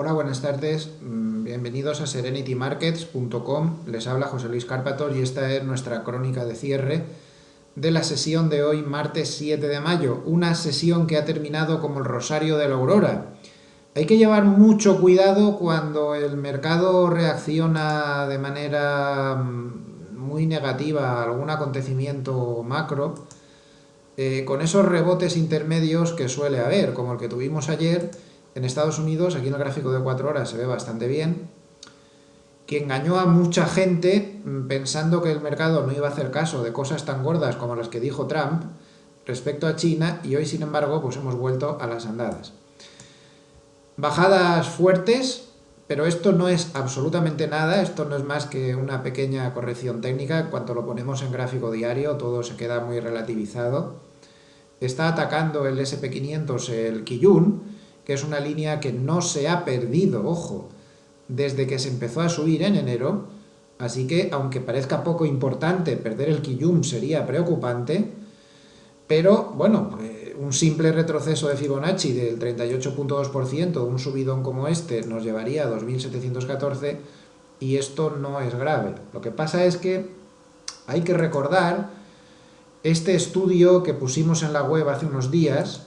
Hola, buenas tardes. Bienvenidos a serenitymarkets.com. Les habla José Luis Cárpatos y esta es nuestra crónica de cierre de la sesión de hoy, martes 7 de mayo. Una sesión que ha terminado como el rosario de la aurora. Hay que llevar mucho cuidado cuando el mercado reacciona de manera muy negativa a algún acontecimiento macro, con esos rebotes intermedios que suele haber, como el que tuvimos ayer en Estados Unidos. Aquí en el gráfico de 4 horas se ve bastante bien, que engañó a mucha gente pensando que el mercado no iba a hacer caso de cosas tan gordas como las que dijo Trump respecto a China, y hoy, sin embargo, pues hemos vuelto a las andadas. Bajadas fuertes, pero esto no es absolutamente nada, esto no es más que una pequeña corrección técnica. En cuanto lo ponemos en gráfico diario, todo se queda muy relativizado. Está atacando el SP500 el Kijun, que es una línea que no se ha perdido, ojo, desde que se empezó a subir en enero, así que aunque parezca poco importante, perder el Kijun sería preocupante, pero bueno, un simple retroceso de Fibonacci del 38.2%, un subidón como este, nos llevaría a 2.714 y esto no es grave. Lo que pasa es que hay que recordar este estudio que pusimos en la web hace unos días.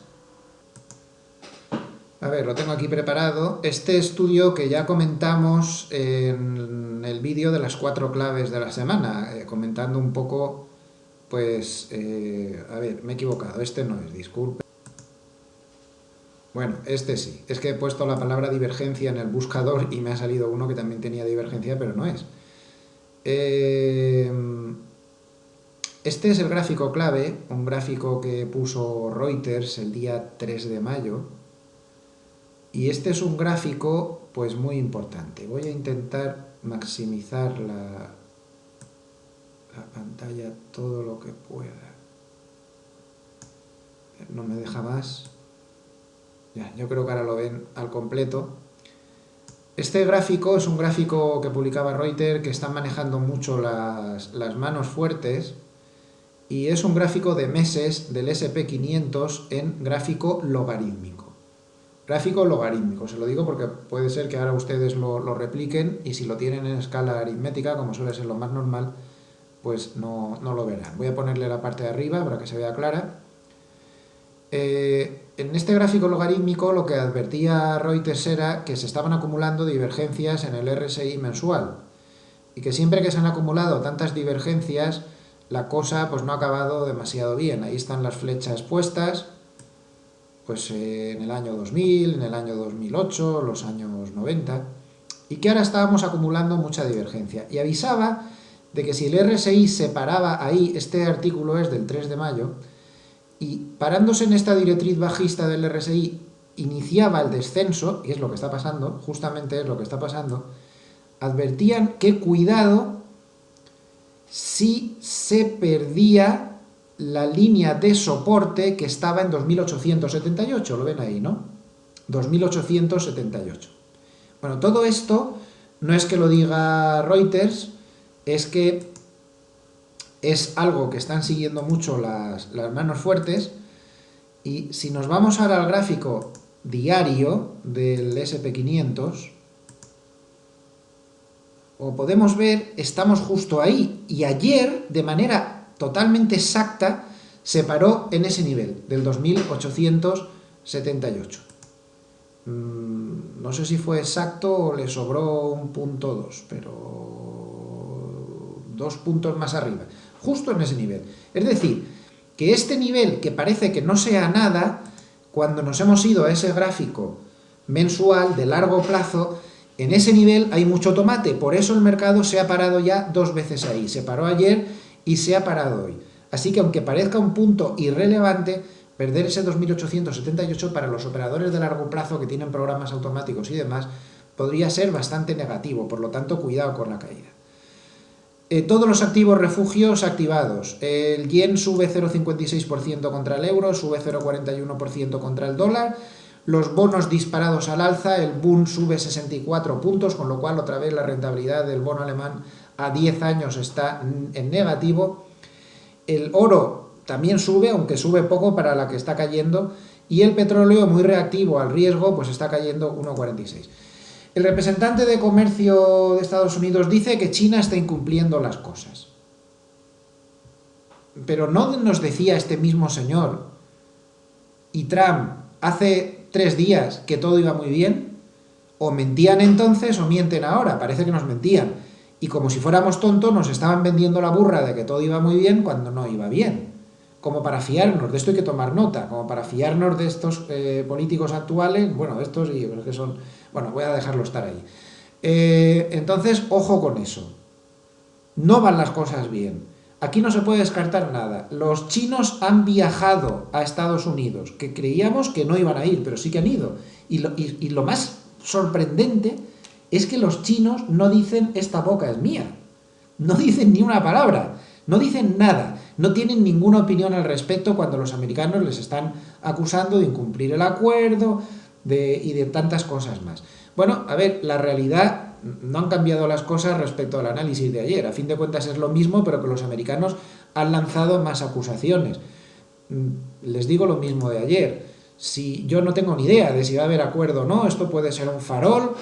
A ver, lo tengo aquí preparado. Este estudio que ya comentamos en el vídeo de las 4 claves de la semana, comentando un poco, pues, a ver, me he equivocado, este no es, disculpe. Bueno, este sí, es que he puesto la palabra divergencia en el buscador y me ha salido uno que también tenía divergencia, pero no es. Este es el gráfico clave, un gráfico que puso Reuters el día 3 de mayo. Y este es un gráfico pues muy importante. Voy a intentar maximizar la pantalla todo lo que pueda. No me deja más. Ya, yo creo que ahora lo ven al completo. Este gráfico es un gráfico que publicaba Reuters, que están manejando mucho las manos fuertes, y es un gráfico de meses del SP500 en gráfico logarítmico. Gráfico logarítmico, se lo digo porque puede ser que ahora ustedes lo repliquen y si lo tienen en escala aritmética, como suele ser lo más normal, pues no lo verán. Voy a ponerle la parte de arriba para que se vea clara. En este gráfico logarítmico lo que advertía Reuters era que se estaban acumulando divergencias en el RSI mensual y que siempre que se han acumulado tantas divergencias, la cosa pues no ha acabado demasiado bien. Ahí están las flechas puestas, pues en el año 2000, en el año 2008, los años 90, y que ahora estábamos acumulando mucha divergencia. Y avisaba de que si el RSI se paraba ahí, este artículo es del 3 de mayo, y parándose en esta directriz bajista del RSI, iniciaba el descenso, y es lo que está pasando, justamente es lo que está pasando, advertían que cuidado si se perdía la línea de soporte que estaba en 2878, lo ven ahí, ¿no? 2878. Bueno, todo esto no es que lo diga Reuters, es que es algo que están siguiendo mucho las manos fuertes, y si nos vamos ahora al gráfico diario del SP500, como podemos ver, estamos justo ahí, y ayer, de manera totalmente exacta, se paró en ese nivel, del 2878. No sé si fue exacto o le sobró un punto 2, pero 2 puntos más arriba, justo en ese nivel. Es decir, que este nivel, que parece que no sea nada, cuando nos hemos ido a ese gráfico mensual de largo plazo, en ese nivel hay mucho tomate. Por eso el mercado se ha parado ya 2 veces ahí. Se paró ayer y se ha parado hoy. Así que aunque parezca un punto irrelevante, perder ese 2878 para los operadores de largo plazo que tienen programas automáticos y demás podría ser bastante negativo. Por lo tanto, cuidado con la caída. Todos los activos refugios activados. El yen sube 0,56% contra el euro, sube 0,41% contra el dólar. Los bonos disparados al alza, el Bund sube 64 puntos, con lo cual otra vez la rentabilidad del bono alemán a 10 años está en negativo. El oro también sube, aunque sube poco para la que está cayendo, y el petróleo, muy reactivo al riesgo, pues está cayendo 1,46. El representante de comercio de Estados Unidos dice que China está incumpliendo las cosas. Pero ¿no nos decía este mismo señor y Trump hace 3 días que todo iba muy bien? O mentían entonces o mienten ahora, parece que nos mentían. Y como si fuéramos tontos nos estaban vendiendo la burra de que todo iba muy bien cuando no iba bien. Como para fiarnos, de esto hay que tomar nota, como para fiarnos de estos políticos actuales, bueno, estos y los que son... Bueno, voy a dejarlo estar ahí. Entonces, ojo con eso. No van las cosas bien. Aquí no se puede descartar nada. Los chinos han viajado a Estados Unidos, que creíamos que no iban a ir, pero sí que han ido. Y lo más sorprendente es que los chinos no dicen esta boca es mía. No dicen ni una palabra, no dicen nada, no tienen ninguna opinión al respecto cuando los americanos les están acusando de incumplir el acuerdo y de tantas cosas más. Bueno, a ver, la realidad... No han cambiado las cosas respecto al análisis de ayer. A fin de cuentas es lo mismo, pero que los americanos han lanzado más acusaciones. Les digo lo mismo de ayer. Si yo no tengo ni idea de si va a haber acuerdo o no, esto puede ser un farol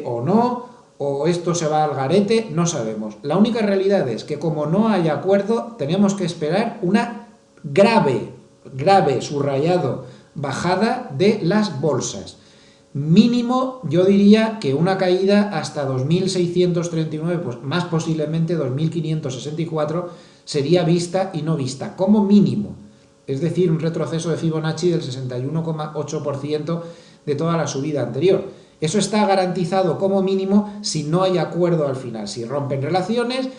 o no, o esto se va al garete, no sabemos. La única realidad es que como no hay acuerdo, tenemos que esperar una grave, subrayado, bajada de las bolsas. Mínimo, yo diría que una caída hasta 2.639, pues más posiblemente 2.564, sería vista y no vista, como mínimo. Es decir, un retroceso de Fibonacci del 61,8% de toda la subida anterior. Eso está garantizado como mínimo si no hay acuerdo al final, si rompen relaciones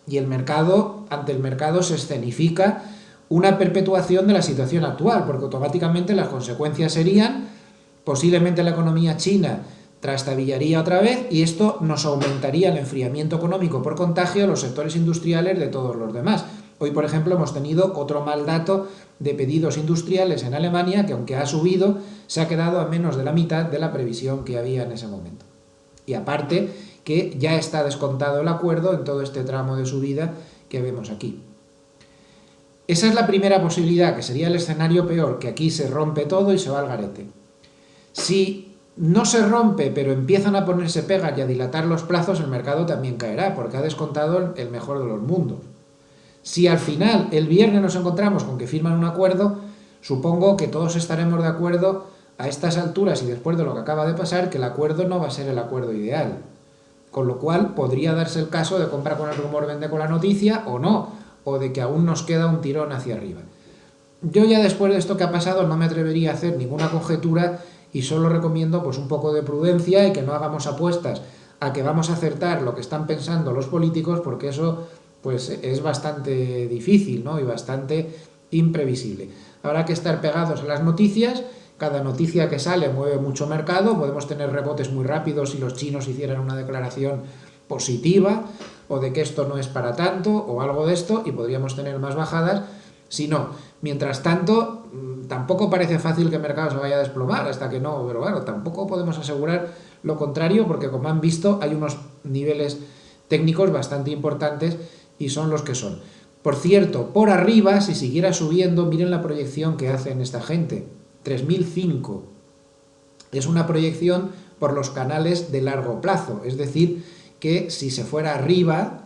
y el mercado, ante el mercado se escenifica una perpetuación de la situación actual, porque automáticamente las consecuencias serían... Posiblemente la economía china trastabillaría otra vez y esto nos aumentaría el enfriamiento económico por contagio a los sectores industriales de todos los demás. Hoy, por ejemplo, hemos tenido otro mal dato de pedidos industriales en Alemania que, aunque ha subido, se ha quedado a menos de la mitad de la previsión que había en ese momento. Y aparte, que ya está descontado el acuerdo en todo este tramo de subida que vemos aquí. Esa es la primera posibilidad, que sería el escenario peor, que aquí se rompe todo y se va al garete. Si no se rompe, pero empiezan a ponerse pegas y a dilatar los plazos, el mercado también caerá, porque ha descontado el mejor de los mundos. Si al final, el viernes, nos encontramos con que firman un acuerdo, supongo que todos estaremos de acuerdo a estas alturas y después de lo que acaba de pasar, que el acuerdo no va a ser el acuerdo ideal. Con lo cual, podría darse el caso de compra con el rumor, vende con la noticia, o no, o de que aún nos queda un tirón hacia arriba. Yo ya después de esto que ha pasado no me atrevería a hacer ninguna conjetura y solo recomiendo pues un poco de prudencia y que no hagamos apuestas a que vamos a acertar lo que están pensando los políticos, porque eso pues es bastante difícil, ¿no? Y bastante imprevisible. Habrá que estar pegados a las noticias, cada noticia que sale mueve mucho mercado, podemos tener rebotes muy rápidos si los chinos hicieran una declaración positiva o de que esto no es para tanto o algo de esto y podríamos tener más bajadas. Si no, mientras tanto, tampoco parece fácil que el mercado se vaya a desplomar hasta que no, pero bueno, tampoco podemos asegurar lo contrario porque, como han visto, hay unos niveles técnicos bastante importantes y son los que son. Por cierto, por arriba, si siguiera subiendo, miren la proyección que hacen esta gente, 3005. Es una proyección por los canales de largo plazo, es decir, que si se fuera arriba,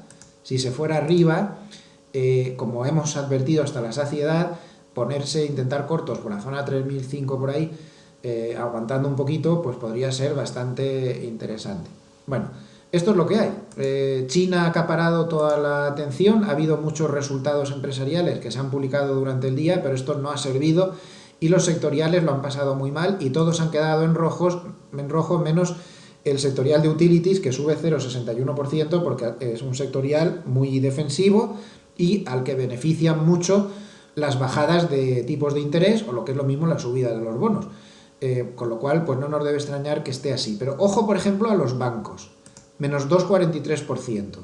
como hemos advertido hasta la saciedad, intentar cortos por la zona 3005 por ahí, aguantando un poquito, pues podría ser bastante interesante. Bueno, esto es lo que hay. China ha acaparado toda la atención, ha habido muchos resultados empresariales que se han publicado durante el día, pero esto no ha servido y los sectoriales lo han pasado muy mal y todos han quedado en rojo menos el sectorial de utilities, que sube 0,61% porque es un sectorial muy defensivo y al que benefician mucho las bajadas de tipos de interés o, lo que es lo mismo, la subida de los bonos. Con lo cual, pues no nos debe extrañar que esté así. Pero ojo, por ejemplo, a los bancos, menos 2,43%.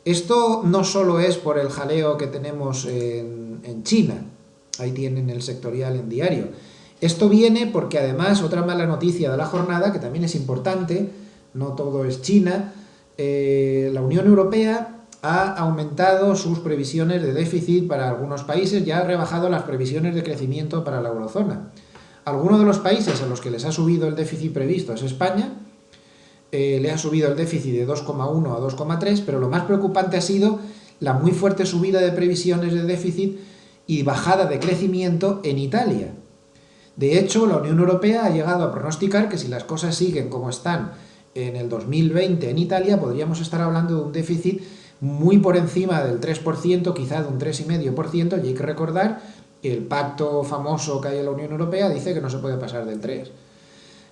Esto no solo es por el jaleo que tenemos en China, ahí tienen el sectorial en diario. Esto viene porque además, otra mala noticia de la jornada, que también es importante, no todo es China, la Unión Europea ha aumentado sus previsiones de déficit para algunos países y ha rebajado las previsiones de crecimiento para la eurozona. Algunos de los países a los que les ha subido el déficit previsto es España, le ha subido el déficit de 2,1 a 2,3, pero lo más preocupante ha sido la muy fuerte subida de previsiones de déficit y bajada de crecimiento en Italia. De hecho, la Unión Europea ha llegado a pronosticar que si las cosas siguen como están en el 2020 en Italia, podríamos estar hablando de un déficit muy por encima del 3%, quizá de un 3,5%, y hay que recordar que el pacto famoso que hay en la Unión Europea dice que no se puede pasar del 3%.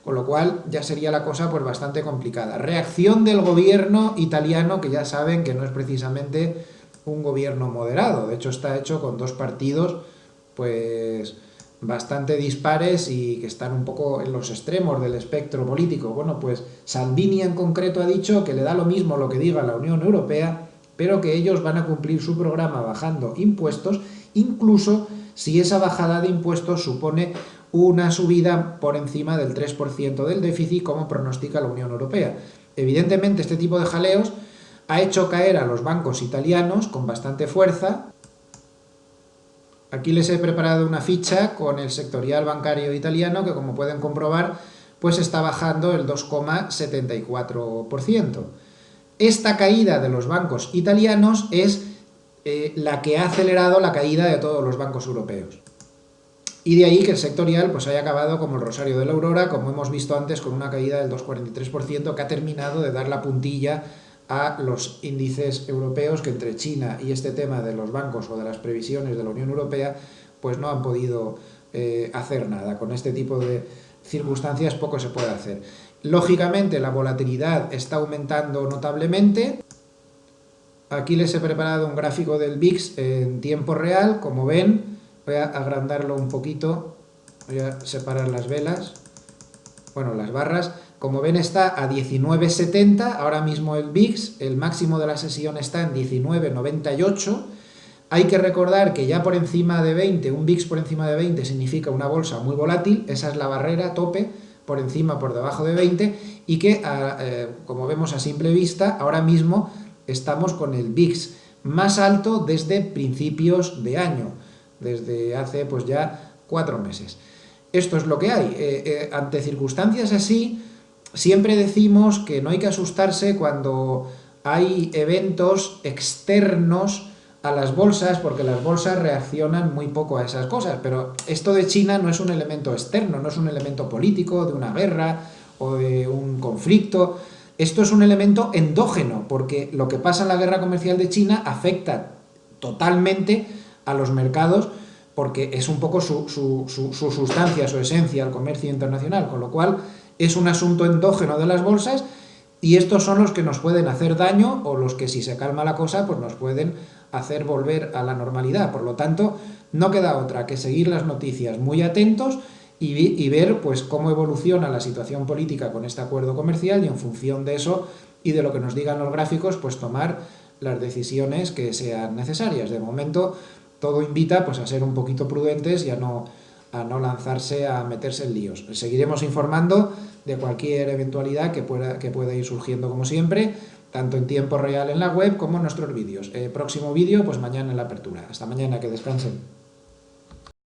Con lo cual ya sería la cosa pues bastante complicada. Reacción del gobierno italiano, que ya saben que no es precisamente un gobierno moderado, de hecho está hecho con dos partidos pues bastante dispares y que están un poco en los extremos del espectro político. Bueno, pues Salvini en concreto ha dicho que le da lo mismo lo que diga la Unión Europea, pero que ellos van a cumplir su programa bajando impuestos, incluso si esa bajada de impuestos supone una subida por encima del 3% del déficit, como pronostica la Unión Europea. Evidentemente, este tipo de jaleos ha hecho caer a los bancos italianos con bastante fuerza. Aquí les he preparado una ficha con el sectorial bancario italiano que, como pueden comprobar, pues está bajando el 2,74%. Esta caída de los bancos italianos es la que ha acelerado la caída de todos los bancos europeos. Y de ahí que el sectorial pues haya acabado como el rosario de la aurora, como hemos visto antes, con una caída del 2,43%, que ha terminado de dar la puntilla a los índices europeos, que entre China y este tema de los bancos o de las previsiones de la Unión Europea, pues no han podido hacer nada. Con este tipo de circunstancias poco se puede hacer. Lógicamente la volatilidad está aumentando notablemente. Aquí les he preparado un gráfico del VIX en tiempo real, como ven. Voy a agrandarlo un poquito, voy a separar las velas, bueno, las barras. Como ven, está a 19,70, ahora mismo el VIX, el máximo de la sesión está en 19,98. Hay que recordar que ya por encima de 20, un VIX por encima de 20 significa una bolsa muy volátil, esa es la barrera tope, por encima, por debajo de 20, y que, como vemos a simple vista, ahora mismo estamos con el VIX más alto desde principios de año, desde hace pues ya 4 meses. Esto es lo que hay. Ante circunstancias así, siempre decimos que no hay que asustarse cuando hay eventos externos a las bolsas, porque las bolsas reaccionan muy poco a esas cosas, pero esto de China no es un elemento externo, no es un elemento político, de una guerra o de un conflicto. Esto es un elemento endógeno, porque lo que pasa en la guerra comercial de China afecta totalmente a los mercados, porque es un poco su sustancia, su esencia, el comercio internacional, con lo cual es un asunto endógeno de las bolsas, y estos son los que nos pueden hacer daño, o los que, si se calma la cosa, pues nos pueden hacer volver a la normalidad. Por lo tanto, no queda otra que seguir las noticias muy atentos y ver pues cómo evoluciona la situación política con este acuerdo comercial, y en función de eso y de lo que nos digan los gráficos, pues tomar las decisiones que sean necesarias. De momento, todo invita pues a ser un poquito prudentes y a no lanzarse a meterse en líos. Seguiremos informando de cualquier eventualidad que pueda ir surgiendo, como siempre, tanto en tiempo real en la web como en nuestros vídeos. Próximo vídeo, pues mañana en la apertura. Hasta mañana, que descansen.